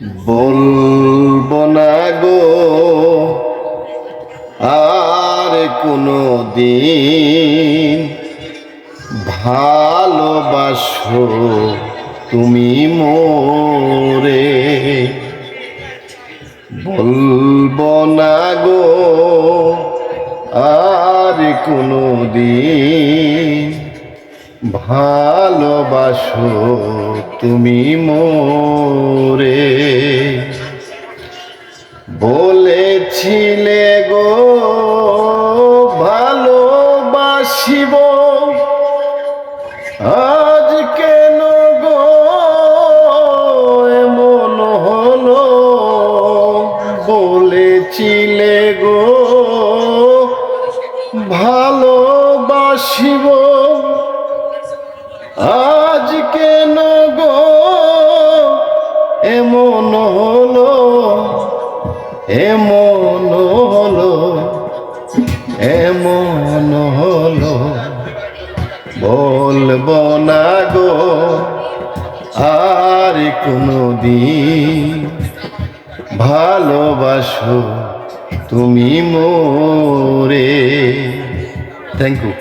বলবো না গো আর কোনো দিন ভালোবাসো তুমি মোরে। বলবো না গো আর কোনো দিন ভালোবাসো তুমি মোরে। বলেছিলে গো ভালোবাসিব, আজ কেন গো এমন হলো। বলেছিলে গো ভালোবাসিব, আজ কেন গো এমন হলো। এমন হলো, এমন হলো। বলবো না গো আর কোনো দিন ভালোবাসো তুমি মোরে। Thank you.